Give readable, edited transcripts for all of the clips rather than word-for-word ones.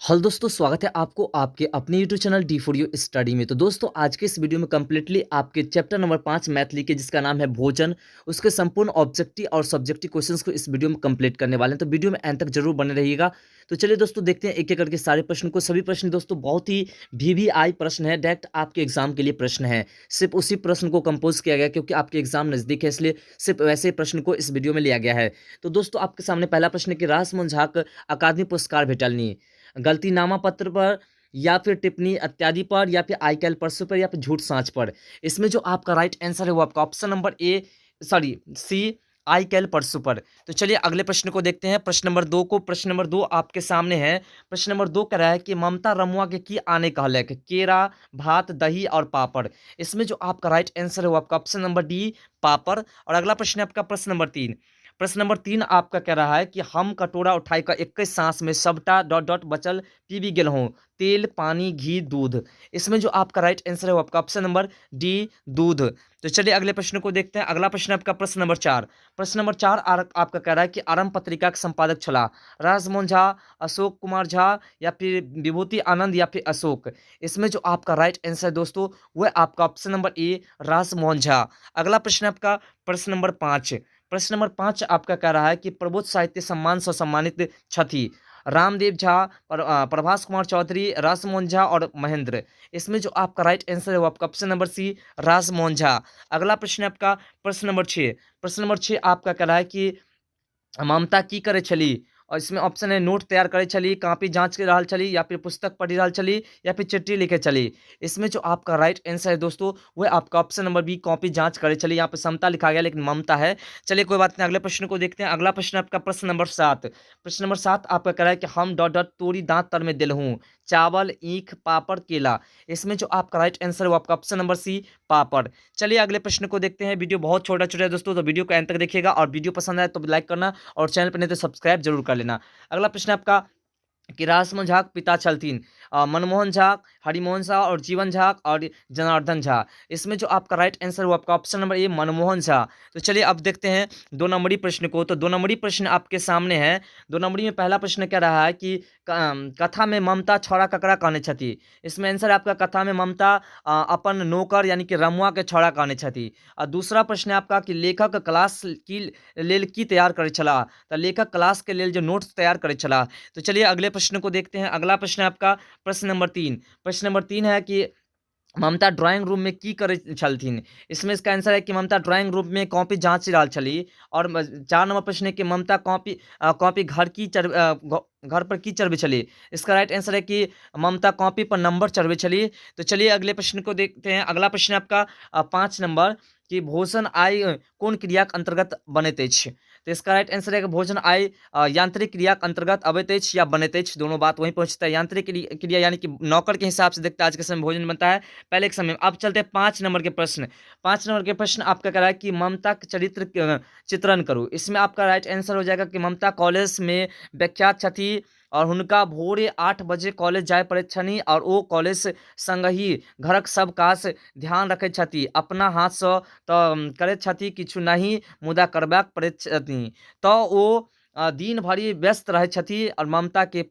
Hello दोस्तों, स्वागत है आपको आपके अपने YouTube channel D for you study में। तो दोस्तों, आज के इस वीडियो में कंप्लीटली आपके चैप्टर नंबर 5 मैथ लिखे जिसका नाम है भोजन, उसके संपूर्ण ऑब्जेक्टिव और सब्जेक्टिव क्वेश्चंस को इस वीडियो में कंप्लीट करने वाले हैं। तो वीडियो में एंड तक जरूर बने रहिएगा। तो चलिए दोस्तों, देखते हैं एक एक करके सारे प्रश्न को। सभी प्रश्न दोस्तों बहुत ही वीवीआई प्रश्न है, डायरेक्ट आपके एग्जाम के लिए प्रश्न है। सिर्फ उसी प्रश्न को कंपोज किया गया क्योंकि आपके एग्जाम नजदीक है, इसलिए सिर्फ वैसे प्रश्न को इस वीडियो में लिया गया है। तो दोस्तों, आपके सामने पहला प्रश्न है कि रासमोहन झा अकादमी पुरस्कार भेटलनी गलतीनामा पत्र पर या फिर टिप्पणी इत्यादि पर या फिर आई कैल परसों पर या फिर झूठ साँच पर। इसमें जो आपका राइट आंसर है वो आपका option number A sorry C आई कैल परसों पर। तो चलिए अगले प्रश्न को देखते हैं। प्रश्न नंबर 2 को। प्रश्न नंबर 2 आपके सामने है। प्रश्न नंबर 2 कह रहा है कि ममता रमुआ के की आने कहलक केरा भात दही और पापड़। इसमें जो आपका राइट आंसर है वो आपका ऑप्शन नंबर डी पापड़। और अगला प्रश्न है आपका प्रश्न नंबर 3। प्रश्न नंबर 3 आपका कह रहा है कि हम कटोरा उठाई का 21 सांस में सबटा डॉट डॉट बचल पीबी गेल हूँ तेल पानी घी दूध। इसमें जो आपका राइट आंसर है वो आपका ऑप्शन नंबर डी दूध। तो चलिए अगले प्रश्न को देखते हैं। अगला प्रश्न आपका प्रश्न नंबर 4। प्रश्न नंबर 4 आपका कह रहा है कि आरंभ पत्रिका के संपादक छला राजमोहन झा अशोक कुमार झा या फिर विभूति आनंद या फिर अशोक। इसमें जो आपका राइट आंसर है दोस्तों वह आपका ऑप्शन नंबर ए राजमोहन झा। अगला प्रश्न आपका प्रश्न नंबर 5। प्रश्न नंबर 5 आपका कह रहा है कि प्रबोध साहित्य सम्मान से सम्मानित छथि रामदेव झा प्रभास कुमार चौधरी राजमोहन झा और महेंद्र। इसमें जो आपका राइट आंसर है वो आपका option number C Rajmohan Jha. अगला प्रश्न है आपका प्रश्न नंबर 6। प्रश्न नंबर 6 आपका कह रहा है कि ममता की करे छली। और इसमें ऑप्शन है नोट तैयार करे छली कॉपी जांच के रहल छली या फिर पुस्तक पढ़ी रहल छली या फिर चिट्ठी लिखे चली। इसमें जो आपका राइट आंसर है दोस्तों वह आपका ऑप्शन नंबर बी कॉपी जांच करे चली। यहाँ पे समता लिखा गया लेकिन ममता है। चलिए कोई बात नहीं, अगले प्रश्न को देखते हैं। अगला प्रश्न आपका प्रश्न नंबर 7। प्रश्न नंबर 7 आपका कह रहा है कि हम डॉट डॉट तोरी दांत तर में दिल हूँ चावल ईख पापड़ केला। इसमें जो आपका राइट आंसर है वो आपका ऑप्शन नंबर सी पापड़। चलिए अगले प्रश्न को देखते हैं। वीडियो बहुत छोटा छोटा है दोस्तों, तो वीडियो को एंड तक देखिएगा और वीडियो पसंद आए तो लाइक करना और चैनल पर नहीं तो सब्सक्राइब जरूर कर लेना। अगला प्रश्न आपका कि रासमोहन झा के पिता छलथिन मनमोहन झा हरिमोहन झा और जीवन झा और जनार्दन झा। इसमें जो आपका राइट आंसर वो आपका ऑप्शन नंबर ए मनमोहन झा। तो चलिए अब देखते हैं 2 नंबरी प्रश्न को। तो 2 नंबरी प्रश्न आपके सामने है। 2 नंबरी में पहला प्रश्न कह रहा है कि कथा में ममता छौड़ा ककरा कहने छथि। इसमें आंसर आपका कथा में ममता अपन नौकर यानी कि रमुआ के छौड़ा कहने छथि। और दूसरा प्रश्न है आपका कि लेखक क्लास की लेल की तैयार करे छला। तो लेखक क्लास के लेल जो नोट्स तैयार करे छला। तो चलिए अगले प्रश्न को देखते हैं। अगला प्रश्न है आपका प्रश्न नंबर 3। प्रश्न नंबर 3 है कि ममता ड्राइंग रूम में की करे छलथिन। इसमें इसका आंसर है कि ममता ड्राइंग रूम में कॉपी जांच रहल छली। और 4 नंबर प्रश्न है कि ममता कॉपी घर पर की चढ़बे छली। इसका राइट आंसर है कि ममता कॉपी पर नंबर चढ़बे छली। तो चलिए अगले प्रश्न को देखते हैं। अगला प्रश्न है आपका 5 नंबर कि भोजन आय कौन क्रिया के अंतर्गत बनैत अछि। तो इसका राइट आंसर है कि भोजन आय यांत्रिक क्रिया के अंतर्गत अबैत अछि या बनैत अछि, दोनों बात वहीं पहुंचता है। यांत्रिक क्रिया यानी कि नौकर के हिसाब से देखते हैं आज के समय भोजन बनता है, पहले के समय में। अब चलते हैं 5 नंबर के प्रश्न। 5 नंबर के प्रश्न आपका कह रहा है कि ममता के चरित्र चित्रण करो। इसमें आपका राइट आंसर हो जाएगा कि ममता कॉलेज में व्याख्यात छथि और हुनका भोरे 8 बजे कॉलेज जाय पड़ैत छनि और वो कॉलेज संगहि घरक सब काज ध्यान रखैत छथि। अपना हाथसँ तऽ करैत छथि किछु नहि मुदा करबाक पड़ैत छथि। तऽ ओ दिन भरि व्यस्त रहैत छथि और ममता के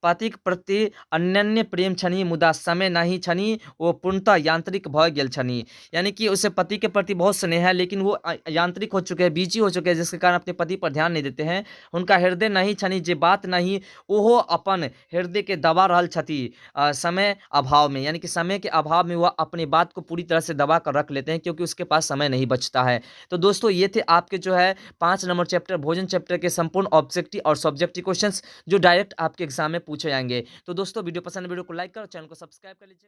पतिक प्रति अनन्य प्रेम छनि मुदा समय नहीं छनि, वो पूर्णतः यांत्रिक भऽ गेल छनि। यानी कि उसे पति के प्रति बहुत स्नेह है लेकिन वो यांत्रिक हो चुके हैं, बिजी हो चुके हैं, जिसके कारण अपने पति पर ध्यान नहीं देते हैं। उनका हृदय नहीं छनि जे बात नहीं ओहो अपन हृदय के दबा रहल छथि समय अभाव में। यानी कि समय के अभाव में वह अपनी बात को पूरी तरह से दबा कर रख लेते हैं क्योंकि उसके पास समय नहीं बचता है। तो दोस्तों ये थे आपके जो है 5 नंबर चैप्टर भोजन चैप्टर के संपूर्ण ऑब्जेक्टिव और सब्जेक्टिव क्वेश्चंस जो डायरेक्ट आपके एग्जाम में पूछे जाएंगे। तो दोस्तों वीडियो पसंद है वीडियो को लाइक कर चैनल को सब्सक्राइब कर लीजिए।